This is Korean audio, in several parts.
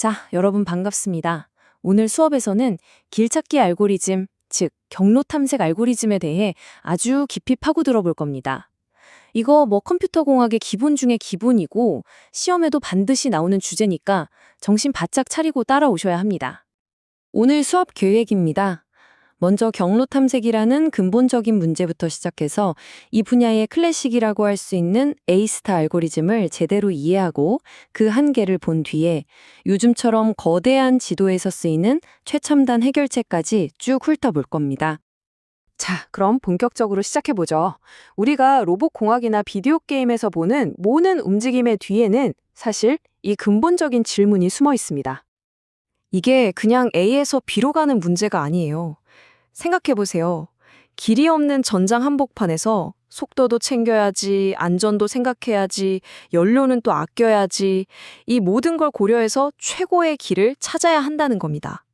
자, 여러분 반갑습니다. 오늘 수업에서는 길찾기 알고리즘, 즉 경로 탐색 알고리즘에 대해 아주 깊이 파고들어 볼 겁니다. 이거 컴퓨터 공학의 기본 중에 기본이고 시험에도 반드시 나오는 주제니까 정신 바짝 차리고 따라오셔야 합니다. 오늘 수업 계획입니다. 먼저 경로 탐색이라는 근본적인 문제부터 시작해서 이 분야의 클래식이라고 할 수 있는 A스타 알고리즘을 제대로 이해하고 그 한계를 본 뒤에 요즘처럼 거대한 지도에서 쓰이는 최첨단 해결책까지 쭉 훑어볼 겁니다. 자, 그럼 본격적으로 시작해보죠. 우리가 로봇 공학이나 비디오 게임에서 보는 모든 움직임의 뒤에는 사실 이 근본적인 질문이 숨어 있습니다. 이게 그냥 A에서 B로 가는 문제가 아니에요. 생각해보세요. 길이 없는 전장 한복판에서 속도도 챙겨야지, 안전도 생각해야지, 연료는 또 아껴야지, 이 모든 걸 고려해서 최고의 길을 찾아야 한다는 겁니다.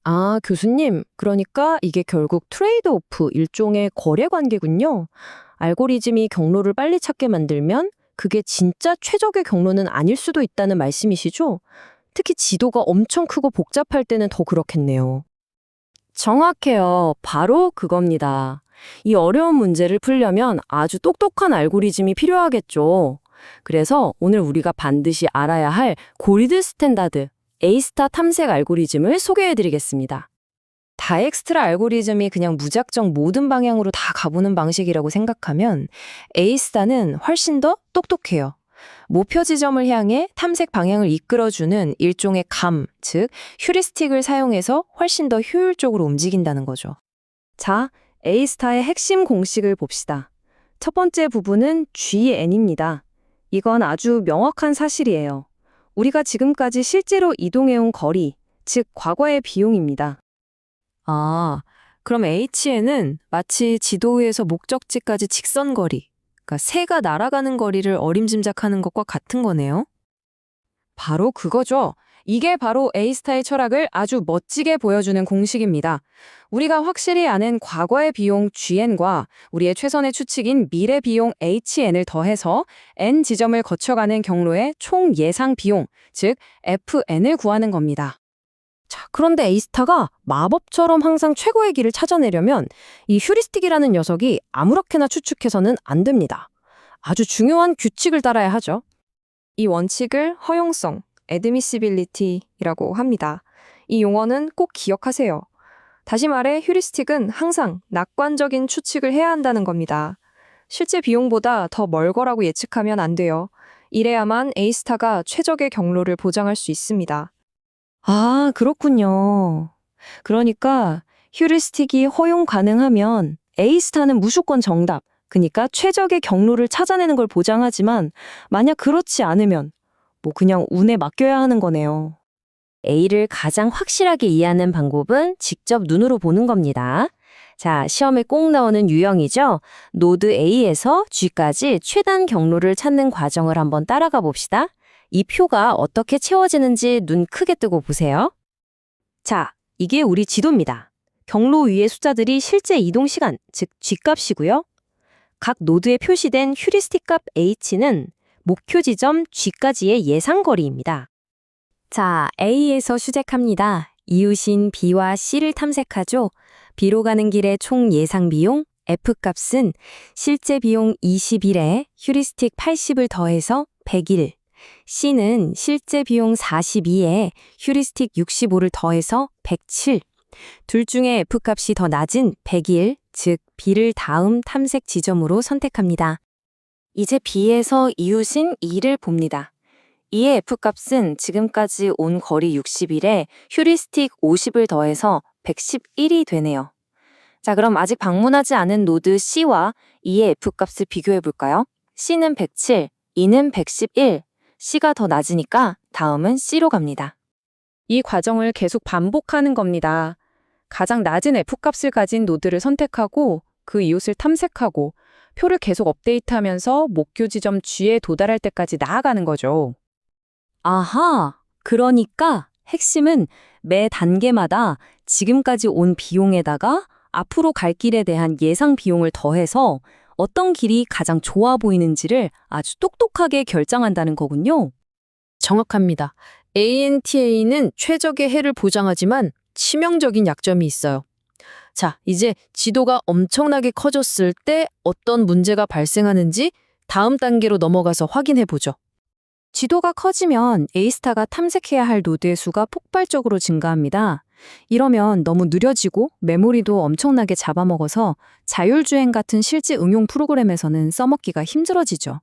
아, 교수님, 그러니까 이게 결국 트레이드 오프, 일종의 거래 관계군요. 알고리즘이 경로를 빨리 찾게 만들면 그게 진짜 최적의 경로는 아닐 수도 있다는 말씀이시죠? 특히 지도가 엄청 크고 복잡할 때는 더 그렇겠네요. 정확해요. 바로 그겁니다. 이 어려운 문제를 풀려면 아주 똑똑한 알고리즘이 필요하겠죠. 그래서 오늘 우리가 반드시 알아야 할 골드 스탠다드, A스타 탐색 알고리즘을 소개해드리겠습니다. 다엑스트라 알고리즘이 그냥 무작정 모든 방향으로 다 가보는 방식이라고 생각하면 A스타는 훨씬 더 똑똑해요. 목표 지점을 향해 탐색 방향을 이끌어주는 일종의 감, 즉 휴리스틱을 사용해서 훨씬 더 효율적으로 움직인다는 거죠. 자, A스타의 핵심 공식을 봅시다. 첫 번째 부분은 GN입니다. 이건 아주 명확한 사실이에요. 우리가 지금까지 실제로 이동해온 거리, 즉 과거의 비용입니다. 아, 그럼 HN은 마치 지도 위에서 목적지까지 직선 거리, 그러니까 새가 날아가는 거리를 어림짐작하는 것과 같은 거네요. 바로 그거죠. 이게 바로 A스타의 철학을 아주 멋지게 보여주는 공식입니다. 우리가 확실히 아는 과거의 비용 GN과 우리의 최선의 추측인 미래 비용 HN을 더해서 N 지점을 거쳐가는 경로의 총 예상 비용, 즉 FN을 구하는 겁니다. 자, 그런데 A스타가 마법처럼 항상 최고의 길을 찾아내려면 이 휴리스틱이라는 녀석이 아무렇게나 추측해서는 안 됩니다. 아주 중요한 규칙을 따라야 하죠. 이 원칙을 허용성, admissibility라고 합니다. 이 용어는 꼭 기억하세요. 다시 말해 휴리스틱은 항상 낙관적인 추측을 해야 한다는 겁니다. 실제 비용보다 더 멀 거라고 예측하면 안 돼요. 이래야만 A스타가 최적의 경로를 보장할 수 있습니다. 아, 그렇군요. 그러니까 휴리스틱이 허용 가능하면 A스타는 무조건 정답, 그러니까 최적의 경로를 찾아내는 걸 보장하지만 만약 그렇지 않으면 그냥 운에 맡겨야 하는 거네요. A를 가장 확실하게 이해하는 방법은 직접 눈으로 보는 겁니다. 자, 시험에 꼭 나오는 유형이죠. 노드 A에서 G까지 최단 경로를 찾는 과정을 한번 따라가 봅시다. 이 표가 어떻게 채워지는지 눈 크게 뜨고 보세요. 자, 이게 우리 지도입니다. 경로 위의 숫자들이 실제 이동 시간, 즉 G값이고요. 각 노드에 표시된 휴리스틱 값 H는 목표 지점 G까지의 예상 거리입니다. 자, A에서 시작합니다. 이웃인 B와 C를 탐색하죠. B로 가는 길의 총 예상 비용, F값은 실제 비용 21에 휴리스틱 80을 더해서 101, C는 실제 비용 42에 휴리스틱 65를 더해서 107. 둘 중에 F값이 더 낮은 101, 즉 B를 다음 탐색 지점으로 선택합니다. 이제 B에서 이웃인 E를 봅니다. 이의 F값은 지금까지 온 거리 61에 휴리스틱 50을 더해서 111이 되네요. 자, 그럼 아직 방문하지 않은 노드 C와 E의 F값을 비교해 볼까요? C는 107, E는 111. C가 더 낮으니까 다음은 C로 갑니다. 이 과정을 계속 반복하는 겁니다. 가장 낮은 F값을 가진 노드를 선택하고 그 이웃을 탐색하고 표를 계속 업데이트하면서 목표 지점 G에 도달할 때까지 나아가는 거죠. 아하, 그러니까 핵심은 매 단계마다 지금까지 온 비용에다가 앞으로 갈 길에 대한 예상 비용을 더해서 어떤 길이 가장 좋아 보이는지를 아주 똑똑하게 결정한다는 거군요. 정확합니다. ANTA는 최적의 해를 보장하지만 치명적인 약점이 있어요. 자, 이제 지도가 엄청나게 커졌을 때 어떤 문제가 발생하는지 다음 단계로 넘어가서 확인해 보죠. 지도가 커지면 A스타가 탐색해야 할 노드의 수가 폭발적으로 증가합니다. 이러면 너무 느려지고 메모리도 엄청나게 잡아먹어서 자율주행 같은 실제 응용 프로그램에서는 써먹기가 힘들어지죠.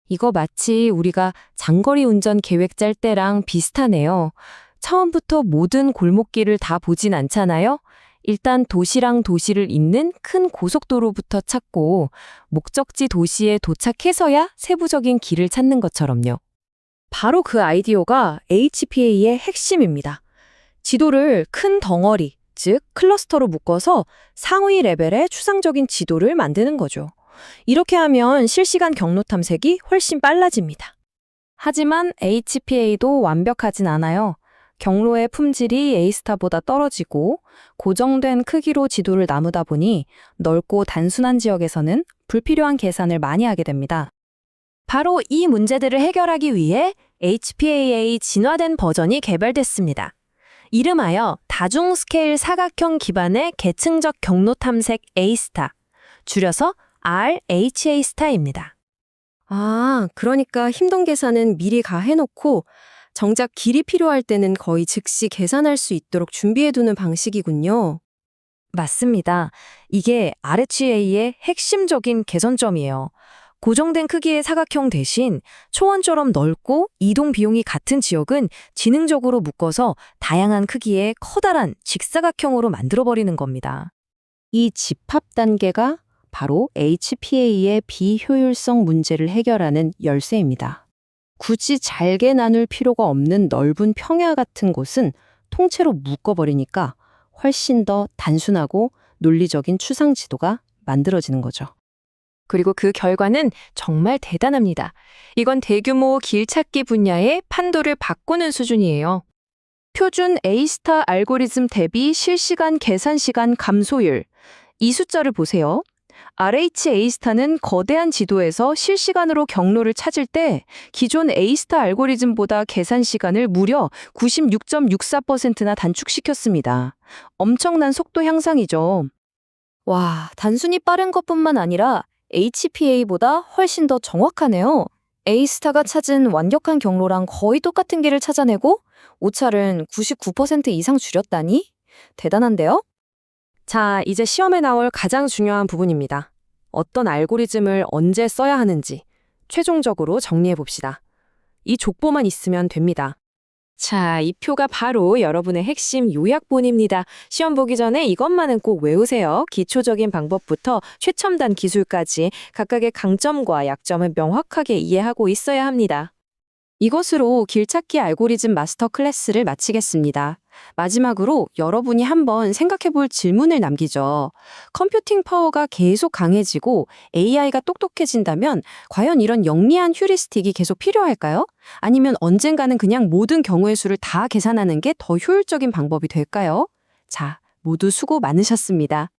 이거 마치 우리가 장거리 운전 계획 짤 때랑 비슷하네요. 처음부터 모든 골목길을 다 보진 않잖아요. 일단 도시랑 도시를 잇는 큰 고속도로부터 찾고 목적지 도시에 도착해서야 세부적인 길을 찾는 것처럼요. 바로 그 아이디어가 HPA의 핵심입니다. 지도를 큰 덩어리, 즉 클러스터로 묶어서 상위 레벨의 추상적인 지도를 만드는 거죠. 이렇게 하면 실시간 경로 탐색이 훨씬 빨라집니다. 하지만 HPA도 완벽하진 않아요. 경로의 품질이 A스타보다 떨어지고 고정된 크기로 지도를 나누다 보니 넓고 단순한 지역에서는 불필요한 계산을 많이 하게 됩니다. 바로 이 문제들을 해결하기 위해 HPA의 진화된 버전이 개발됐습니다. 이름하여 다중 스케일 사각형 기반의 계층적 경로 탐색 A스타, 줄여서 RHA스타입니다. 아, 그러니까 힘든 계산은 미리 다 해놓고 정작 길이 필요할 때는 거의 즉시 계산할 수 있도록 준비해두는 방식이군요. 맞습니다. 이게 RHA의 핵심적인 개선점이에요. 고정된 크기의 사각형 대신 초원처럼 넓고 이동 비용이 같은 지역은 지능적으로 묶어서 다양한 크기의 커다란 직사각형으로 만들어버리는 겁니다. 이 집합 단계가 바로 HPA의 비효율성 문제를 해결하는 열쇠입니다. 굳이 잘게 나눌 필요가 없는 넓은 평야 같은 곳은 통째로 묶어버리니까 훨씬 더 단순하고 논리적인 추상 지도가 만들어지는 거죠. 그리고 그 결과는 정말 대단합니다. 이건 대규모 길찾기 분야의 판도를 바꾸는 수준이에요. 표준 A스타 알고리즘 대비 실시간 계산 시간 감소율. 이 숫자를 보세요. RHA스타는 거대한 지도에서 실시간으로 경로를 찾을 때 기존 A스타 알고리즘보다 계산 시간을 무려 96.64%나 단축시켰습니다. 엄청난 속도 향상이죠. 와, 단순히 빠른 것뿐만 아니라 HPA보다 훨씬 더 정확하네요. A스타가 찾은 완벽한 경로랑 거의 똑같은 길을 찾아내고 오차를 99% 이상 줄였다니? 대단한데요? 자, 이제 시험에 나올 가장 중요한 부분입니다. 어떤 알고리즘을 언제 써야 하는지 최종적으로 정리해 봅시다. 이 족보만 있으면 됩니다. 자, 이 표가 바로 여러분의 핵심 요약본입니다. 시험 보기 전에 이것만은 꼭 외우세요. 기초적인 방법부터 최첨단 기술까지 각각의 강점과 약점을 명확하게 이해하고 있어야 합니다. 이것으로 길찾기 알고리즘 마스터 클래스를 마치겠습니다. 마지막으로 여러분이 한번 생각해 볼 질문을 남기죠. 컴퓨팅 파워가 계속 강해지고 AI가 똑똑해진다면 과연 이런 영리한 휴리스틱이 계속 필요할까요? 아니면 언젠가는 그냥 모든 경우의 수를 다 계산하는 게 더 효율적인 방법이 될까요? 자, 모두 수고 많으셨습니다.